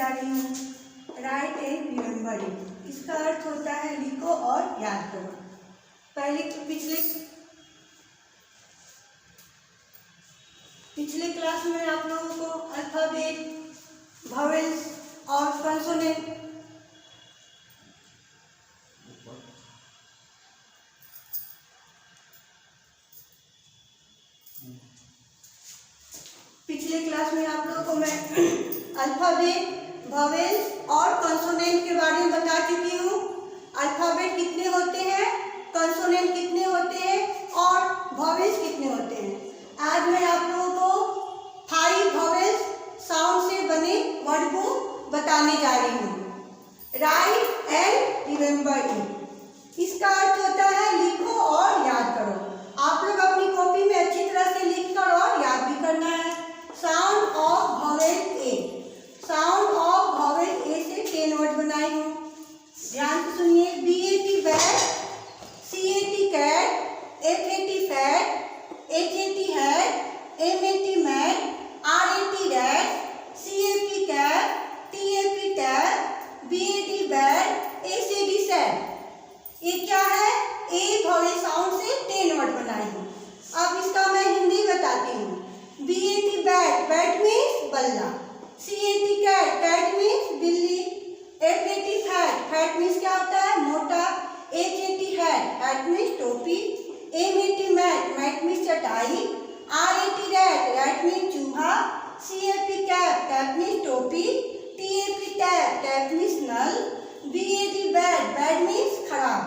जा रही हूँ राइट एंड रिमेम्बर इट। इसका अर्थ होता है लिखो और याद करो। पिछले क्लास में आप लोगों को अल्फाबेट, वॉवेल्स और कंसोनेंट मैं अल्फाबेट, वॉवेल्स और कंसोनेंट के बारे में बता चुकी हूँ। अल्फाबेट कितने होते हैं, कंसोनेंट कितने होते हैं और वॉवेल्स कितने होते हैं। आज मैं आप लोगों को 5 वॉवेल्स साउंड से बने वर्ड को बताने जा रही हूँ। Right and remember it. इसका अर्थ होता है लिखो और याद करो। आप लोग अपनी कॉपी में अच्छी तरह से लिख कर और याद भी करना है। Sound of vowel A. Sound of vowel A से 10 वर्ड बनाई हूँ। ध्यान से सुनिए। BAT bat, CAT cat, FAT fat, HAT hat, MAT mat, RAT rat, CAP cap, TAP tap, BAD bad, ACD sat. ये क्या है? ए वॉवेल साउंड से 10 वर्ड बनाई हूँ। अब इसका मैं हिंदी बताती हूँ। BAT बैट, बैट मीन्स बल्ला। CAT कैट, कैट मीन्स बिल्ली। FAT फैट, फैट मीन्स क्या होता है? मोटा। HAT हैट, हैट मीन्स टोपी। MAT मैट, मैट मीन्स चटाई। RAT रैट, रैट मीन्स चूहा। CAP कैप, कैप मीन्स टोपी। TAP टैप, टैप मीन्स नल। BAD बैड, बैड मीन्स खराब।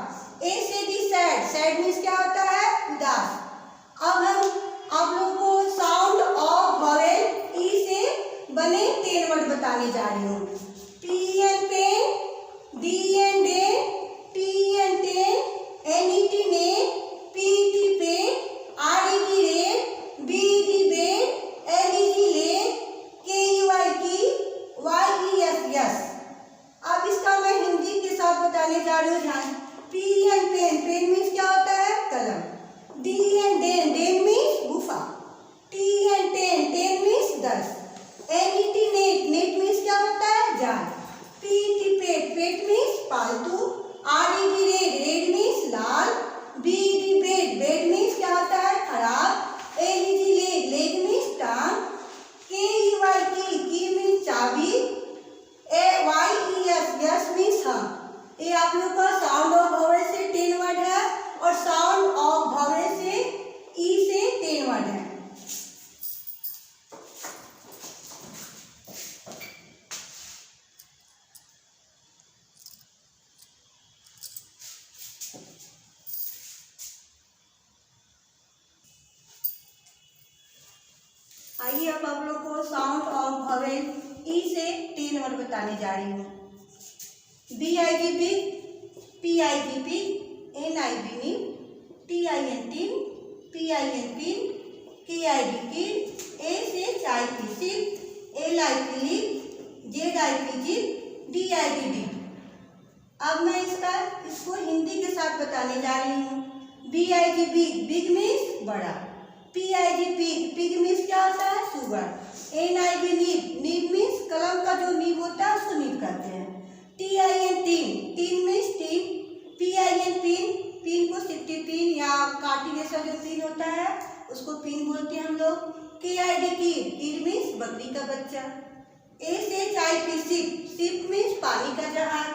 ACD सैड, सैड मीन्स क्या होता है? उदास। अब हम आप लोगों को साउंड ऑफ वॉवेल ई से बने 10 वर्ड बताने जा रही हूँ। P N pen, D N den, T N ten, NET net, PET pen, RED red, BED bed, LEG led, KEY key, YES yes. अब इसका मैं हिंदी के साथ बताने जा रही हूँ। ध्यान। P N pen, pen means क्या होता है? कलम। D N den, den means गुफा। T N ten, ten means 10। NET net, net means क्या होता है? जाल। PET पेट, पेट मीन्स पालतू। RED रेड, रेड मीन्स लाल। BED बेड, बेड मीन्स क्या होता है? खराब। LEG लेग, लेग मीन्स टांग। KEY की मीन्स चाबी। YES यस मीन्स हाँ। ये आप लोग का साउंड ऑफ वॉवेल से 10 वर्ड है और साउंड ऑफ वॉवेल से ई से 10 वर्ड है। आइए अब आप लोग को साउंड ऑफ वॉवेल ई से 10 वर्ड बताने जा रही हूँ। BIG big, PIG pig, NIB Neem, TIN tin, PIN pin, KID kid, A से चाय की SIP, LIP lip, ZIP zip, DID dip. अब मैं इसको हिंदी के साथ बताने जा रही हूँ। BIG बिग, बिग मीन्स बड़ा। PIG पिग, पिग मीन्स क्या होता है? सुगर। NIB नीब, नीब मीन्स कलम का जो नीब होता है उसको नीब कहते हैं। TIN tin, tin means tin. PIN pin, pin को सिफ्टी पिन या काटी जैसा जो पिन होता है उसको पिन बोलते हैं हम लोग। KID कीड, कीड मीन्स बकरी का बच्चा। A से चाय की सिप, सिप मीन्स पानी का जहाज।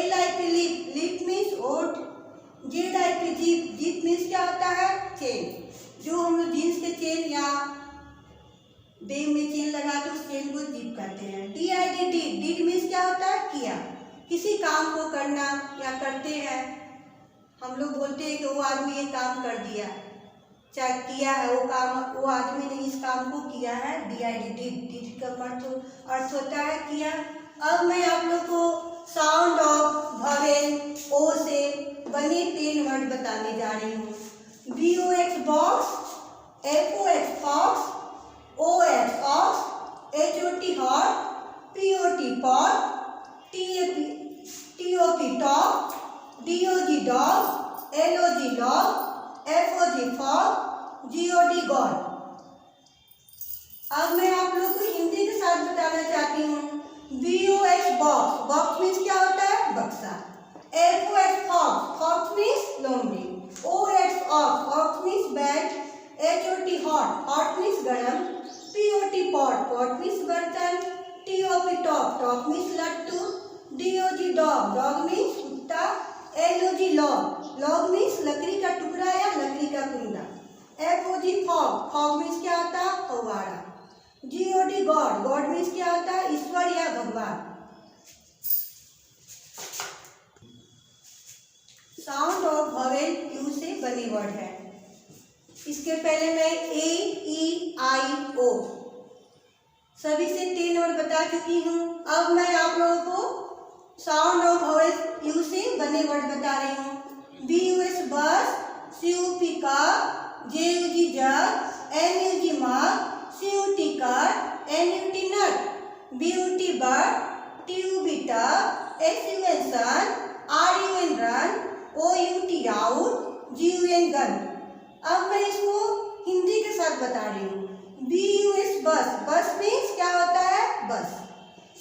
LIP लिप, लिप मीन्स ओट। ZIP जिप, जिप मीन्स क्या होता है? चेन। जो हम लोग जीन्स के चेन या बैग में चेन लगाते उस चेन को जिप कहते हैं। DID डिड, डिड मीन्स क्या होता है? किया। किसी काम को करना या करते हैं हम लोग बोलते हैं कि वो आदमी ये काम कर दिया, चाहे किया है वो काम, वो आदमी ने इस काम को किया है। DID डिड, डिड का अर्थ होता है किया। अब मैं आप लोग को साउंड ऑफ वॉवेल ओ से बने 10 वर्ड बताने जा रही हूँ। BOX box, FOX fox, OX ox, HOT hot, POT pot, TOP top, DOG dog, LOG log, FOG fog, GOD god. अब मैं आप लोग को हिंदी के साथ बताना चाहती हूँ। BOX F O X fox. Fox means लोमड़ी. O X ox. Ox means bat. H O T hot. Hot means गरम. P O T pot. Pot means बर्तन. T O P top. Top means लट्टू. D O G dog. Dog means कुत्ता. L O G log. Log means लकड़ी का टुकड़ा या लकड़ी का कुंडा. F O G fog. Fog means क्या होता है? फव्वारा. G O D God. God means क्या होता है? ईश्वर या भगवान. साउंड और वॉवेल यू से बने वर्ड है. इसके पहले मैं A E I O सभी से 3 वर्ड बता चुकी हूँ. अब मैं आप लोगों को साउंड और वॉवेल यू से बने वर्ड बता रही हूँ. B U S बस. C U P cup. J U G jug. M U G mug. C U T cut. N U T nut. B U T bird. T U B tub. S U N sun. R U N run. O U T out. G U N gun. अब मैं इसको हिंदी के साथ बता रही हूँ. B U S बस. बस मीन्स क्या होता है? बस.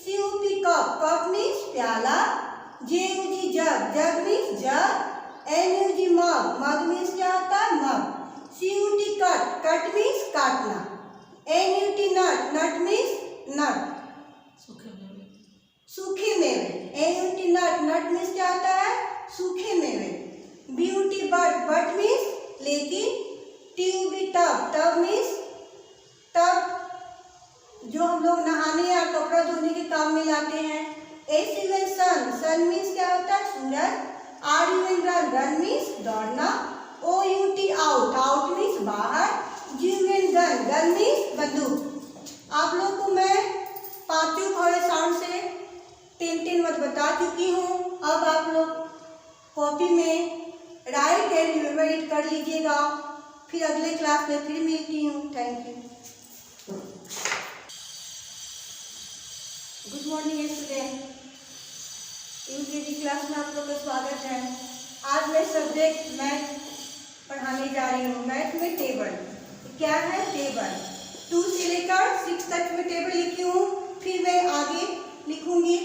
C U P cup. Cup means प्याला. J U G जग. जग मीन्स जग. N U G मग. मग मीन्स क्या होता है? मग. C U T cut. Cut means काटना. N U T नट. नट मीन्स नट. सूखे मेवे. N U T नट. नट मीन्स क्या होता है? सूखे मेवे. B U T but. But means लेकिन. T U B tub. Tub means tub जो हम लोग नहाने या कपड़ा धोने के काम में लाते हैं. S U N सन. सन मीन्स क्या होता है? सूरज. R U N run. Run means दौड़ना. O U T out. Out means बाहर. G U N gun. Gun means बंदूक. आप लोग को मैं 5 वॉवेल साउंड से 3 वर्ड बता चुकी हूँ. अब आप लोग कॉपी में राइट एंड रिमेम्बर इट कर लीजिएगा. फिर अगले क्लास में फिर मिलती हूँ. Thank you. Good morning student. UKG class में आप लोग का स्वागत है. आज मैं सब्जेक्ट मैथ पढ़ाने जा रही हूँ. मैथ में टेबल. क्या है? टेबल. 2 से लेकर 6 तक में टेबल लिखी हूँ. फिर मैं आगे लिखूंगी.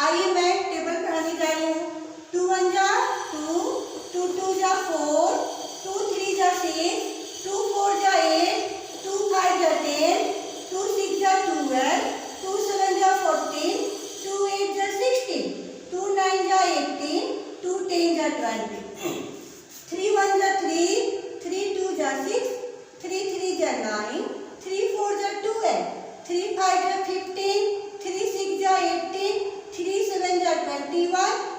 आइए मैं टेबल पढ़ाने जा रही हूँ. 2 1 जा 2, 2 2 जा 4, 2 3 जा 6, 2 4 जा 8, 2 5 जा 10, 2 6 जा 12, 2 7 जा 14, 2 8 जा 16, 2 9 जा 18, 2 10 जा 20, 3 1 जा 3, 3 2 जा 6, 3 3 जा 9, 3 4 जा 12, 3 5 जा 15, 3 6 जा 18, 3 7 जा 21,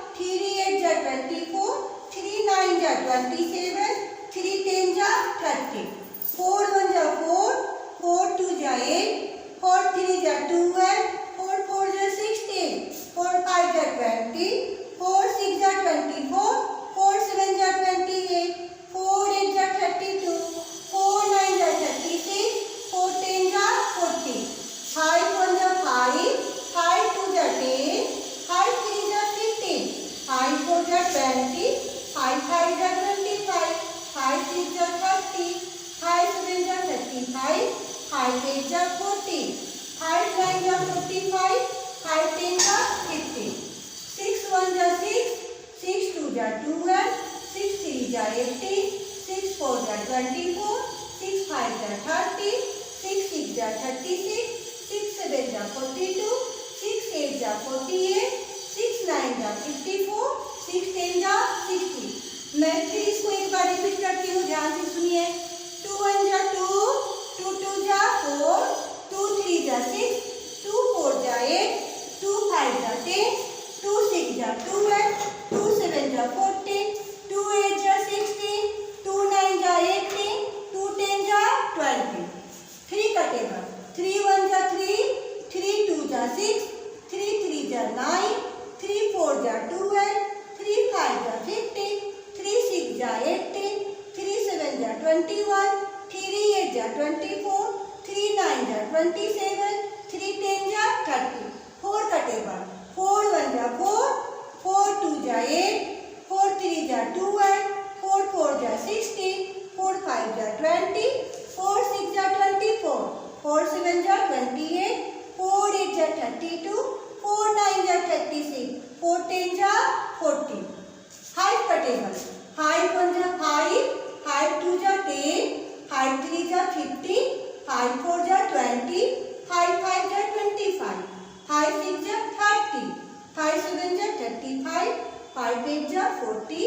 5 6 जा 30, 5 7 जा 35, 5 8 जा 40,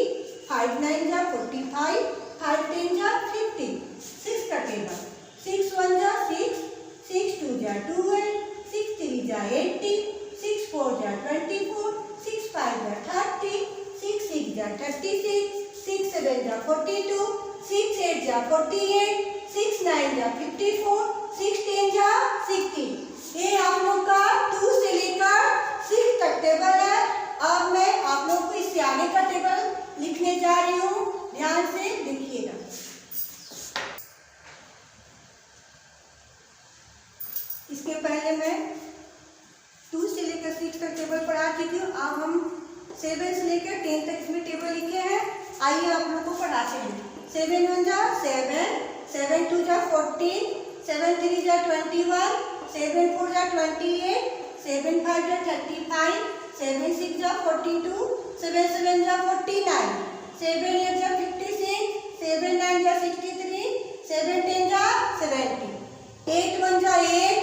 5 9 जा 45, 5 10 जा 50। 6 का टेबल, 6 1 जा 6, 6 2 जा 12, 6 3 जा 18, 6 4 जा 24, 6 5 जा 30, 6 6 जा 36, 6 7 जा 42, 6 8 जा 48, 6 9 जा 54, 6 10 जा 60। ये आप लोग का 2 से लेकर 6 तक टेबल है। अब मैं आप लोग को इससे आगे का टेबल लिखने जा रही हूँ, ध्यान से देखिएगा। इसके पहले मैं 2 से लेकर 6 तक टेबल पढ़ा चुकी हूँ। अब हम 7 से लेकर 10 तक इसमें टेबल लिखे हैं। आइए आप लोग को पढ़ाते हैं। 7 1 जा 7, 7 2 जा 14, 7 3 जा 21, 7 4 जा 28, 7 5 जा 35, 7 6 जा 42, 7 7 जा 49, 7 8 जा 56, 7 9 जा 63, 7 10 जा 70, 8 1 जा 8,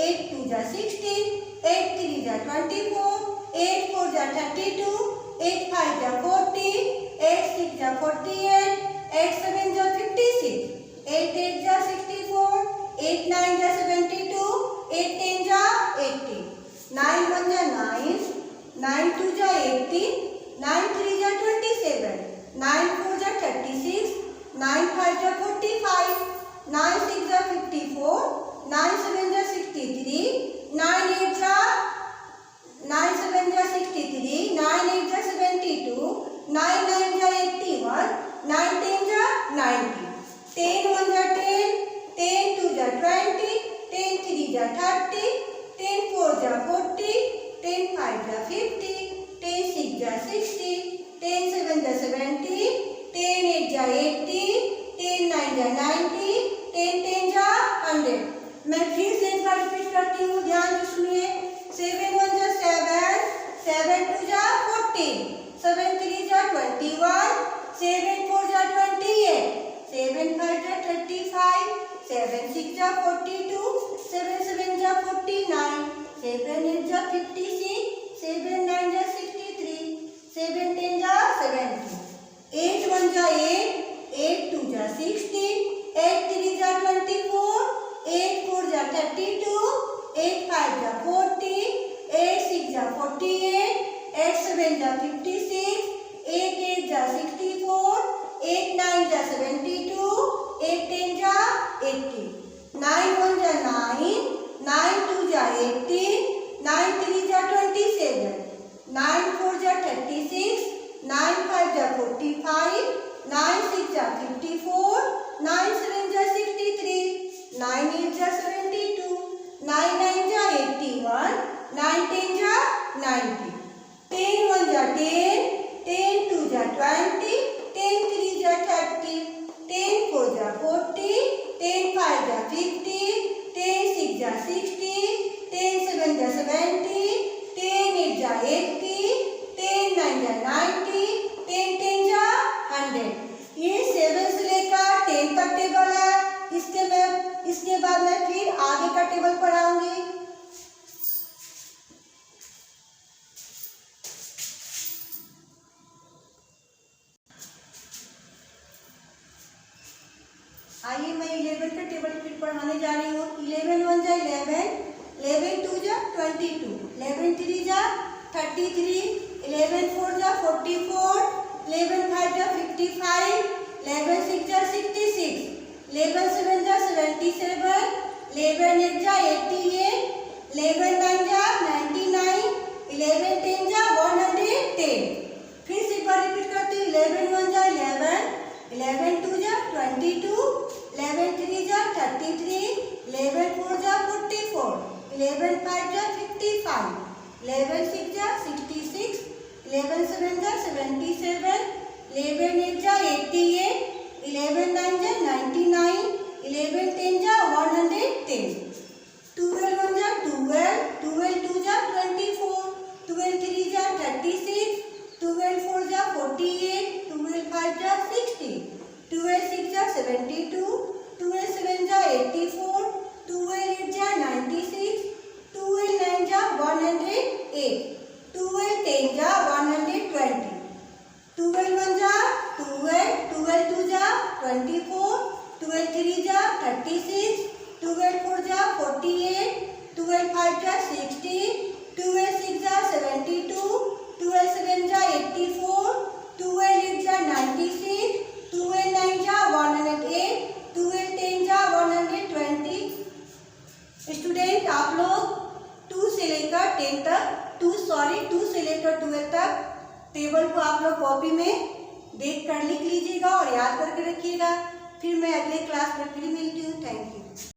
8 2 जा 16, 8 3 जा 24, 8 4 जा 32, 8 5 जा 40, 8 6 जा 48, 8 7 जा 56, 8 8 जा 64, 8 9 जा 72, 8 10 जा 80, 9 1 जा 9, 9 2 जा 18, 9 3 जा 27, 9 4 जा 36, 9 5 जा 45, 9 6 जा 54, 9 7 जा 63, 9 8 जा 63, 9 8 जा 72, 9 9 जा 81, 9 10 जा 90, 10 1 जा 10, 10 2 जा 20, 10 3 जा 30, 10 4 जा 40, 10 5 जा 50, 10 6 जा 60, 10 7 जा 70, 10 8 जा 80, 10 9 जा 90, 10 10 जा 100। मैं फिर से एक बार रिपीट करती हूँ, ध्यान से सुनिए। 7 1 जा 7, 7 2 जा 14, 7 3 जा 21, 7 4 जा 28, 7 5 जा 35, 7 6 जा 42, 7 7 जा 49, 7 8 जा 56, 7 9 जा 63, 7 10 जा 70, 8 1 जा 8, 8 2 जा 16, 8 3 जा 24, 8 4 जा 32, 8 5 जा 40, 8 6 जा 48, 8 7 जा 56, 8 8 जा 64, 8 9 जा 72, 8 10 जा 80, 9 1 जा 9, 9 2 जा 18, 9 3 जा 27, 9 4 जा 36, 9 5 जा 45, 9 6 जा 54, 9 7 जा 63, 9 8 जा 72, 9 9 जा 81, 9 10 जा 90, 10 1 जा 10, 10 2 जा 20, 10 3 जा 30, 10 4 जा 40, 10 5 जा 50, 10 6 जा 60, 10 7 जा 70, 10 8 जा 80, 10 9 जा 90, 10 10 जा 100। ये 7 से लेकर 10 तक टेबल है। इसके बाद मैं फिर आगे का टेबल पढ़ाऊंगी। आइए मैं 11 का टेबल फिर पढ़ाने जा रही हूँ। 11 1 जा 11, 11 2 जा 22, 11 3 जा 33, 11 4 जा 44, 11 5 जा 55, 11 6 जा 66, 11 7 जा 77, 11 8 जा 88, 11 9 जा 99, 11 10 जा 110। फिर से एक बार रिपीट करती हूँ। 11 1 जा 11, 11 2 जा 22, 11 3 जा 33, 11 4 जा 44, 11 5 जा 55, 11 6 जा 66, 11 7 जा 77, 11 8 जा 88, 11 9 जा 99, 11 10 जा 110, 12 1 जा 12, 12 2 जा 24, 12 3 जा 36, 12 4 जा 48, 12 5 जा 60, 12 6 जा 72, 12 7 जा 84, 12 8 जा 96, 12 9 जा 100। आप लोग 2 से लेकर 10 तक 2 से लेकर 12 तक टेबल को आप लोग कॉपी में देख कर लिख लीजिएगा और याद करके रखिएगा। फिर मैं अगले क्लास में फिर मिलती हूँ। Thank you.